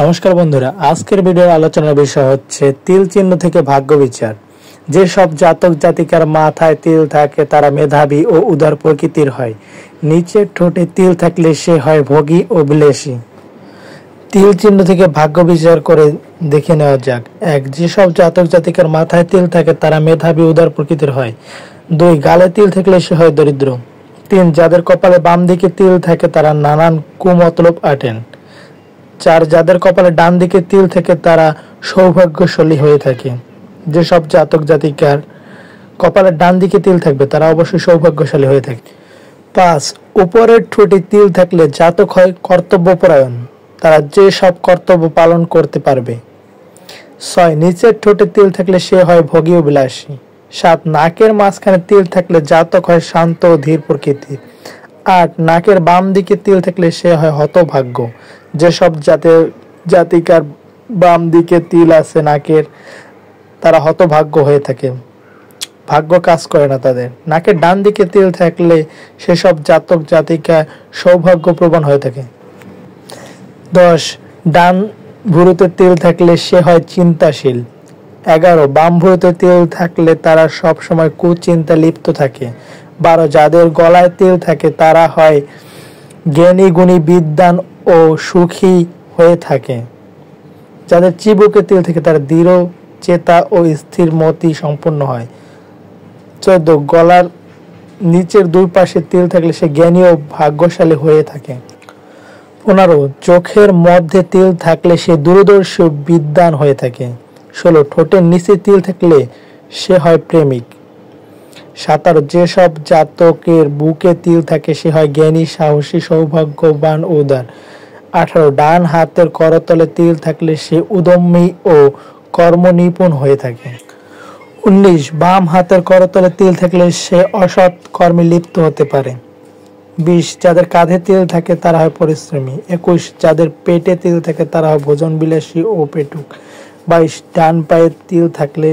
নমস্কার বন্ধুরা, আজকের ভিডিওর আলোচনার বিষয় হচ্ছে তিল চিহ্ন থেকে ভাগ্য বিচার। যে সব জাতক জাতিকার মাথায় তিল থাকে তারা মেধাবী ও উদার প্রকৃতির হয়। নিচের ঠোঁটে তিল থাকলে সে হয় ভোগী ও বিলাসী। তিল চিহ্ন থেকে ভাগ্য বিচার করে দেখে নেওয়া যাক। 1. যেসব জাতক জাতিকার মাথায় তিল থাকে তারা মেধাবী উদার প্রকৃতির হয়। 2. গালে তিল থাকলে সে হয় দরিদ্র। 3. যাদের কপালে বাম দিকে তিল থাকে তারা নানান কুমতলব আটেন। 4. যাদের কপালে ডান দিকে তিল থাকে তারা সৌভাগ্যশালী হয়ে থাকে। যেসব জাতক জাতিকার কপালের ডান দিকে তিল থাকবে তারা অবশ্যই সৌভাগ্যশালী হয়ে থাকে। 5. উপরের ঠোঁটে তিল থাকলে জাতক হয় কর্তব্যপরায়ণ, তারা যে সব কর্তব্য পালন করতে পারবে। 6. নিচের ঠোঁটে তিল থাকলে সে হয় ভোগী ও বিলাসী। 7. নাকের মাঝখানে তিল থাকলে জাতক হয় শান্ত ও ধীর প্রকৃতির। 8. নাকের বাম দিকে তিল থাকলে সে হয় হতভাগ্য। যেসব জাতিকার বাম দিকে তিল আছে নাকের, তারা হতভাগ্য হয়ে থাকে, ভাগ্য কাজ করে না তাদের। নাকের ডান দিকে তিল থাকলে সেসব জাতক জাতিকা সৌভাগ্যপ্রবণ হয়ে থাকে। 10. ডান ভুরুতে তিল থাকলে সে হয় চিন্তাশীল। 11. বাম ভুরুতে তিল থাকলে তারা সব সময় কুচিন্তা লিপ্ত থাকে। 12. যাদের গলায় তিল থাকে তারা হয় জ্ঞানী গুণী বিদ্বান ও সুখী হয়ে থাকে। যাদের চিবুকে তিল থাকে তারা দৃঢ় চেতা ও স্থির মতি সম্পন্ন হয়। 14. গলার নিচের দুই পাশে তিল থাকলে সে জ্ঞানী ও ভাগ্যশালী হয়ে থাকে। 15. চোখের মধ্যে তিল থাকলে সে দূরদর্শী বিদ্বান হয়ে থাকে। 16. ঠোঁটের নিচে তিল থাকলে সে হয় প্রেমিক। 17. যেসব জাতকের বুকে তিল থাকে সে হয় জ্ঞানী, সাহসী, সৌভাগ্যবান ও উদার। 18. ডান হাতের করতলে তিল থাকলে সে উদ্যমী ও কর্মনিপুণ হয়ে থাকে। 19. বাম হাতের করতলে তিল থাকলে সে অসৎ কর্মে লিপ্ত হতে পারে। 20. যাদের কাঁধে তিল থাকে তারা হয় পরিশ্রমী। 21. যাদের পেটে তিল থাকে তারা হয় ভোজন বিলাসী ও পেটুক। 22. ডান পায়ে তিল থাকলে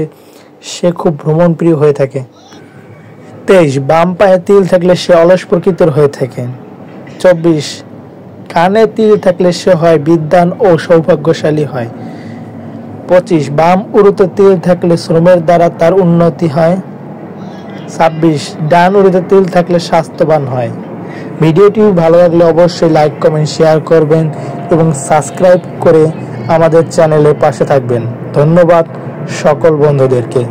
সে খুব ভ্রমণপ্রিয় হয়ে থাকে। 23. বাম পায়ে তিল থাকলে সে অলস প্রকৃতির হয়ে থাকে। 24. কানে তিল থাকলে সে হয় বিদ্বান ও সৌভাগ্যশালী হয়। 25. বাম উরুতে তিল থাকলে শ্রমের দ্বারা তার উন্নতি হয়। 26. ডান উরুতে তিল থাকলে স্বাস্থ্যবান হয়। ভিডিওটি ভালো লাগলে অবশ্যই লাইক, কমেন্ট, শেয়ার করবেন এবং সাবস্ক্রাইব করে আমাদের চ্যানেলের পাশে থাকবেন। ধন্যবাদ সকল বন্ধুদেরকে।